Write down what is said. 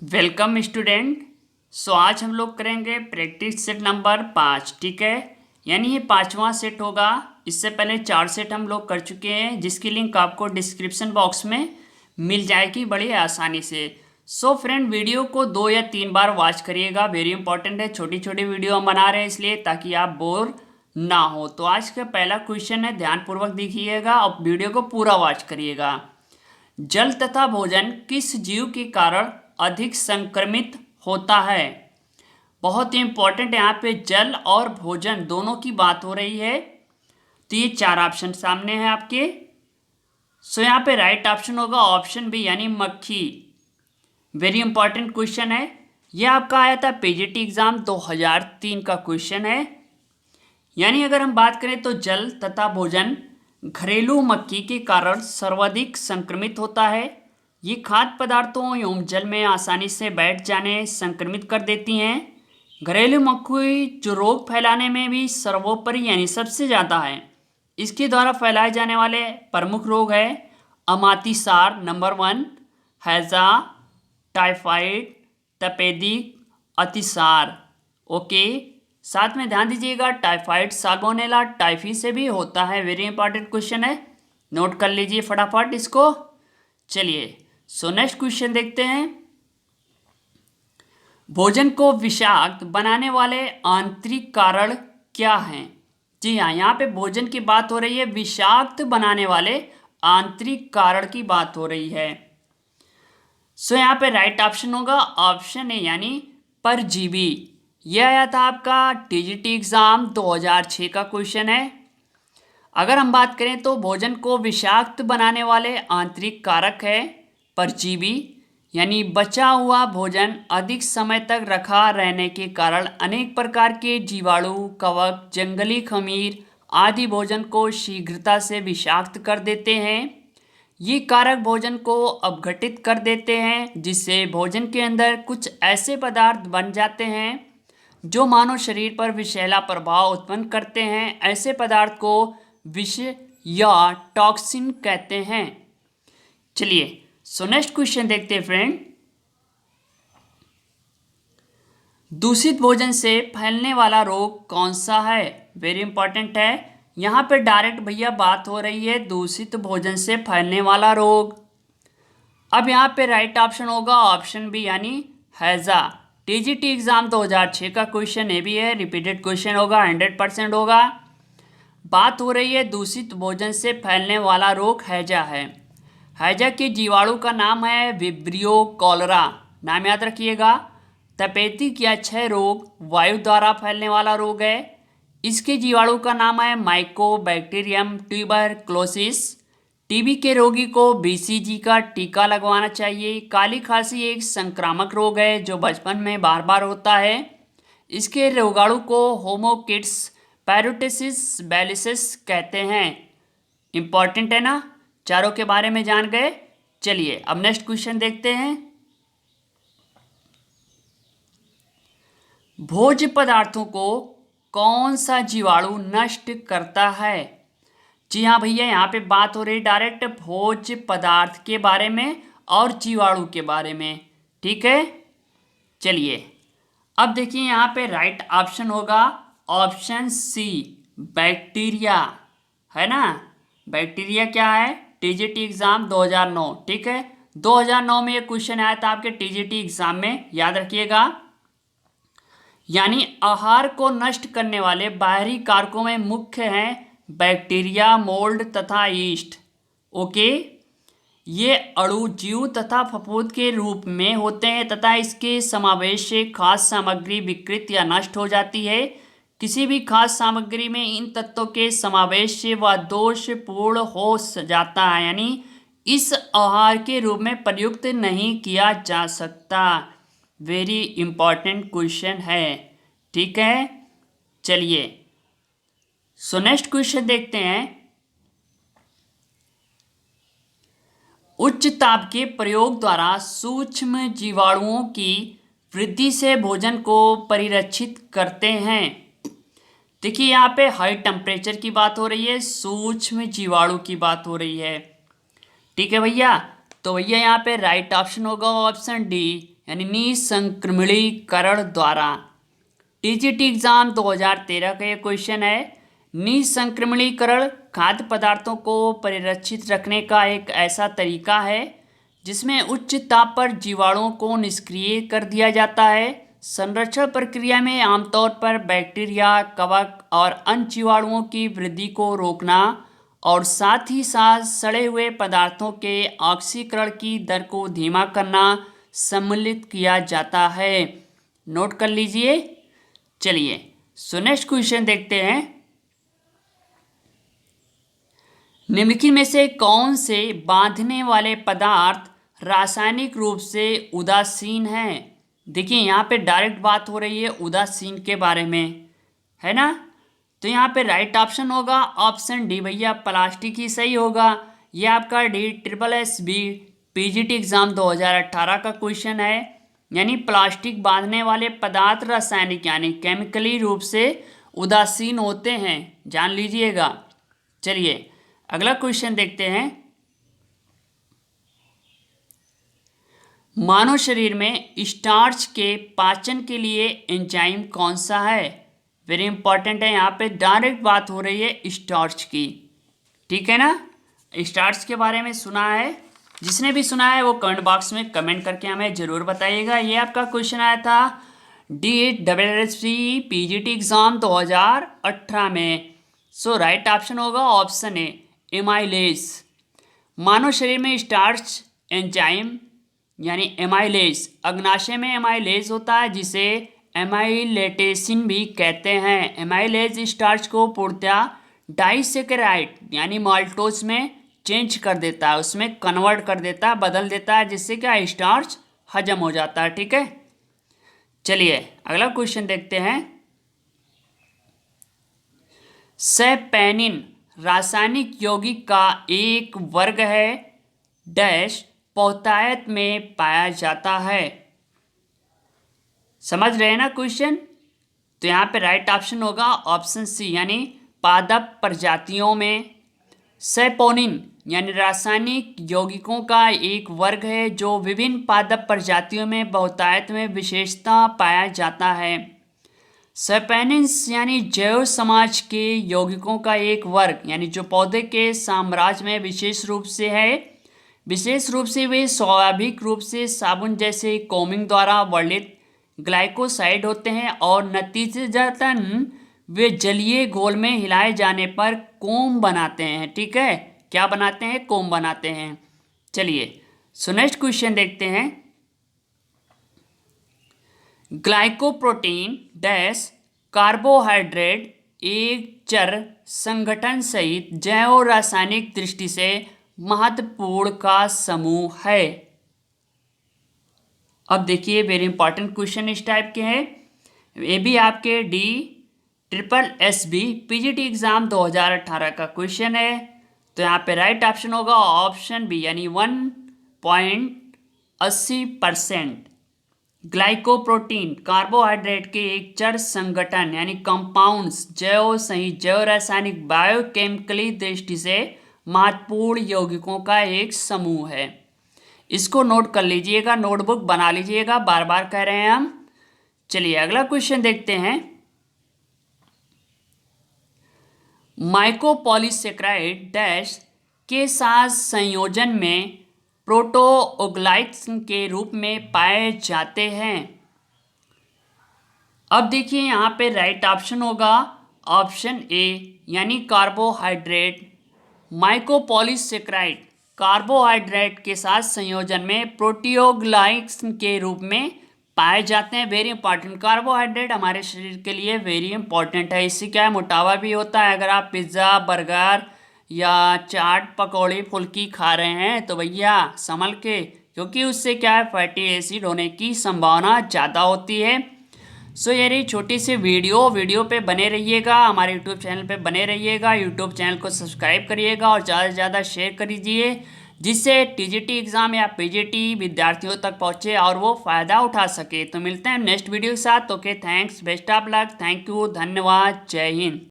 Welcome student. आज हम लोग करेंगे प्रैक्टिस सेट नंबर 5। ठीक है, यानी ये 5वां सेट होगा। इससे पहले 4 सेट हम लोग कर चुके हैं, जिसकी लिंक आपको डिस्क्रिप्शन बॉक्स में मिल जाएगी बड़ी आसानी से। फ्रेंड, वीडियो को 2 या 3 बार वॉच करिएगा, वेरी इंपॉर्टेंट है। छोटी छोटी वीडियो हम बना रहे हैं इसलिए, ताकि आप बोर ना हो। तो आज का पहला क्वेश्चन है, ध्यानपूर्वक देखिएगा और वीडियो को पूरा वॉच करिएगा। जल तथा भोजन किस जीव के कारण अधिक संक्रमित होता है? बहुत ही इंपॉर्टेंट है, यहाँ पे जल और भोजन दोनों की बात हो रही है। तो ये 4 ऑप्शन सामने हैं आपके। यहाँ पे राइट ऑप्शन होगा ऑप्शन बी, यानी मक्खी। वेरी इंपॉर्टेंट क्वेश्चन है, ये आपका आया था पीजीटी एग्जाम 2003 का क्वेश्चन है। यानी अगर हम बात करें तो जल तथा भोजन घरेलू मक्खी के कारण सर्वाधिक संक्रमित होता है। ये खाद्य पदार्थों एवं जल में आसानी से बैठ जाने संक्रमित कर देती हैं। घरेलू मक्खी जो रोग फैलाने में भी सर्वोपरि यानी सबसे ज़्यादा है। इसके द्वारा फैलाए जाने वाले प्रमुख रोग है अमातिसार नंबर 1, हैजा, टाइफाइड, तपेदिक, अतिसार। ओके, साथ में ध्यान दीजिएगा टाइफाइड साल्मोनेला टाइफी से भी होता है। वेरी इंपॉर्टेंट क्वेश्चन है, नोट कर लीजिए फटाफट इसको। चलिए नेक्स्ट क्वेश्चन देखते हैं। भोजन को विषाक्त बनाने वाले आंतरिक कारण क्या हैं? जी हाँ, यहाँ पे भोजन की बात हो रही है, विषाक्त बनाने वाले आंतरिक कारण की बात हो रही है। यहाँ पे राइट ऑप्शन होगा ऑप्शन ए, यानी परजीवी। यह आया था आपका टीजीटी एग्जाम 2006 का क्वेश्चन है। अगर हम बात करें तो भोजन को विषाक्त बनाने वाले आंतरिक कारक है परजीवी, यानी बचा हुआ भोजन अधिक समय तक रखा रहने के कारण अनेक प्रकार के जीवाणु, कवक, जंगली खमीर आदि भोजन को शीघ्रता से विषाक्त कर देते हैं। ये कारक भोजन को अपघटित कर देते हैं, जिससे भोजन के अंदर कुछ ऐसे पदार्थ बन जाते हैं जो मानव शरीर पर विषैला प्रभाव उत्पन्न करते हैं। ऐसे पदार्थ को विष या टॉक्सिन कहते हैं। चलिए नेक्स्ट क्वेश्चन देखते हैं फ्रेंड। दूषित भोजन से फैलने वाला रोग कौन सा है? वेरी इंपॉर्टेंट है, यहाँ पे डायरेक्ट भैया बात हो रही है दूषित भोजन से फैलने वाला रोग। अब यहाँ पे राइट ऑप्शन होगा ऑप्शन बी, यानी हैजा। टीजीटी एग्जाम 2006 का क्वेश्चन ये भी है, रिपीटेड क्वेश्चन होगा, 100% होगा। बात हो रही है दूषित भोजन से फैलने वाला रोग हैजा है। हैजा के जीवाणु का नाम है विब्रियो कॉलरा, नाम याद रखिएगा। तपेदिक या क्षय रोग वायु द्वारा फैलने वाला रोग है। इसके जीवाणु का नाम है माइकोबैक्टीरियम ट्यूबरक्लोसिस। टीबी के रोगी को बीसीजी का टीका लगवाना चाहिए। काली खांसी एक संक्रामक रोग है जो बचपन में बार बार होता है। इसके रोगाणु को होमोकिड्स पैरोटिसिस बैलिसिस कहते हैं। इंपॉर्टेंट है ना, चारों के बारे में जान गए। चलिए अब नेक्स्ट क्वेश्चन देखते हैं। भोज्य पदार्थों को कौन सा जीवाणु नष्ट करता है? जी हाँ भैया, यहाँ पे बात हो रही डायरेक्ट भोज्य पदार्थ के बारे में और जीवाणु के बारे में। ठीक है, चलिए अब देखिए यहाँ पे राइट ऑप्शन होगा ऑप्शन सी, बैक्टीरिया। है ना, बैक्टीरिया क्या है? TGT exam 2009। ठीक है, 2009 में ये क्वेश्चन आया था आपके टीजीटी एग्जाम में, याद रखिएगा। यानी आहार को नष्ट करने वाले बाहरी कारकों में मुख्य हैं बैक्टीरिया, मोल्ड तथा यीस्ट। ओके, ये अणु जीव तथा फफूंद के रूप में होते हैं तथा इसके समावेश से खाद्य सामग्री विकृत या नष्ट हो जाती है। किसी भी खाद्य सामग्री में इन तत्वों के समावेश से वह दोषपूर्ण हो जाता है, यानी इस आहार के रूप में प्रयुक्त नहीं किया जा सकता। वेरी इंपॉर्टेंट क्वेश्चन है। ठीक है, चलिए नेक्स्ट क्वेश्चन देखते हैं। उच्च ताप के प्रयोग द्वारा सूक्ष्म जीवाणुओं की वृद्धि से भोजन को परिरक्षित करते हैं। देखिए यहाँ पे हाई टेम्परेचर की बात हो रही है, सूक्ष्म जीवाणु की बात हो रही है। ठीक है भैया, तो भैया यहाँ पे राइट ऑप्शन होगा ऑप्शन डी, यानी निसंक्रमणीकरण द्वारा। टीजीटी एग्जाम 2013 का ये क्वेश्चन है। निसंक्रमणीकरण खाद्य पदार्थों को परिरक्षित रखने का एक ऐसा तरीका है जिसमें उच्च ताप पर जीवाणुओं को निष्क्रिय कर दिया जाता है। संरक्षण प्रक्रिया में आमतौर पर बैक्टीरिया, कवक और अन्य जीवाणुओं की वृद्धि को रोकना और साथ ही साथ सड़े हुए पदार्थों के ऑक्सीकरण की दर को धीमा करना सम्मिलित किया जाता है। नोट कर लीजिए। चलिए सो नेक्स्ट क्वेश्चन देखते हैं। निम्नलिखित में से कौन से बांधने वाले पदार्थ रासायनिक रूप से उदासीन हैं? देखिए यहाँ पे डायरेक्ट बात हो रही है उदासीन के बारे में, है ना। तो यहाँ पे राइट ऑप्शन होगा ऑप्शन डी भैया, प्लास्टिक ही सही होगा। ये आपका DSSB पीजीटी एग्जाम 2018 का क्वेश्चन है। यानी प्लास्टिक बांधने वाले पदार्थ रासायनिक यानी केमिकली रूप से उदासीन होते हैं, जान लीजिएगा। चलिए अगला क्वेश्चन देखते हैं। मानव शरीर में स्टार्च के पाचन के लिए एंजाइम कौन सा है? वेरी इंपॉर्टेंट है, यहाँ पे डायरेक्ट बात हो रही है स्टार्च की, ठीक है ना। स्टार्च के बारे में सुना है? जिसने भी सुना है वो कमेंट बॉक्स में कमेंट करके हमें ज़रूर बताइएगा। ये आपका क्वेश्चन आया था DSSB पीजीटी एग्जाम 2018 में। सो राइट ऑप्शन होगा ऑप्शन ए, एमाइलेज। मानव शरीर में स्टार्च एंजाइम यानी एमाइलेज, अग्नाशय में एमाइलेज होता है जिसे एमाइलेटेसिन भी कहते हैं। एमाइलेज स्टार्च को पूर्णतः डाइसेकेराइड यानी माल्टोज में चेंज कर देता है, उसमें कन्वर्ट कर देता है, बदल देता है, जिससे क्या स्टार्च हजम हो जाता है, ठीक है। चलिए अगला क्वेश्चन देखते हैं। सेपेनिन रासायनिक यौगिक का एक वर्ग है डैश बहुतायत में पाया जाता है। समझ रहे हैं ना क्वेश्चन। तो यहाँ पे राइट ऑप्शन होगा ऑप्शन सी यानी पादप प्रजातियों में। सेपोनिन यानी रासायनिक यौगिकों का एक वर्ग है जो विभिन्न पादप प्रजातियों में बहुतायत में विशेषता पाया जाता है। सेपेनिन्स यानी जैव समाज के यौगिकों का एक वर्ग यानी जो पौधे के साम्राज्य में विशेष रूप से है। विशेष रूप से वे स्वाभाविक रूप से साबुन जैसे कोमिंग द्वारा वर्णित ग्लाइकोसाइड होते हैं और नतीजतन वे जलीय घोल में हिलाए जाने पर कोम बनाते हैं, ठीक है। क्या बनाते हैं? कोम बनाते हैं। चलिए सो नेक्स्ट क्वेश्चन देखते हैं। ग्लाइकोप्रोटीन डैश कार्बोहाइड्रेट एक चर संगठन सहित जैव रासायनिक दृष्टि से महत्वपूर्ण का समूह है। अब देखिए वेरी इंपॉर्टेंट क्वेश्चन इस टाइप के हैं। ये भी आपके DSSB पीजीटी एग्जाम 2018 का क्वेश्चन है। तो यहाँ पे राइट ऑप्शन होगा ऑप्शन बी यानी 1.80%। ग्लाइकोप्रोटीन कार्बोहाइड्रेट के एक चर संगठन यानी कंपाउंड्स जैव सहित जैव रासायनिक बायोकेमिकली दृष्टि से महत्वपूर्ण यौगिकों का एक समूह है। इसको नोट कर लीजिएगा, नोटबुक बना लीजिएगा, बार बार कह रहे हैं हम। चलिए अगला क्वेश्चन देखते हैं। माइकोपॉलीसेकेराइड डैश के साथ संयोजन में प्रोटोओग्लाइक्स के रूप में पाए जाते हैं। अब देखिए यहाँ पे राइट ऑप्शन होगा ऑप्शन ए यानी कार्बोहाइड्रेट। माइकोपॉलीसेकेराइड कार्बोहाइड्रेट के साथ संयोजन में प्रोटीओग्लाइक्स के रूप में पाए जाते हैं। वेरी इंपॉर्टेंट, कार्बोहाइड्रेट हमारे शरीर के लिए वेरी इंपॉर्टेंट है। इससे क्या है, मोटापा भी होता है। अगर आप पिज़्ज़ा, बर्गर या चाट, पकौड़ी, फुल्की खा रहे हैं तो भैया संभल के, क्योंकि उससे क्या है फैटी एसिड होने की संभावना ज़्यादा होती है। सो ये रही छोटी सी वीडियो पे बने रहिएगा, हमारे यूट्यूब चैनल पे बने रहिएगा। यूट्यूब चैनल को सब्सक्राइब करिएगा और ज़्यादा से ज़्यादा शेयर करिए, जिससे टीजीटी एग्ज़ाम या पीजीटी विद्यार्थियों तक पहुँचे और वो फ़ायदा उठा सके। तो मिलते हैं नेक्स्ट वीडियो के साथ। Okay, thanks, best of luck, thank you, धन्यवाद, जय हिंद।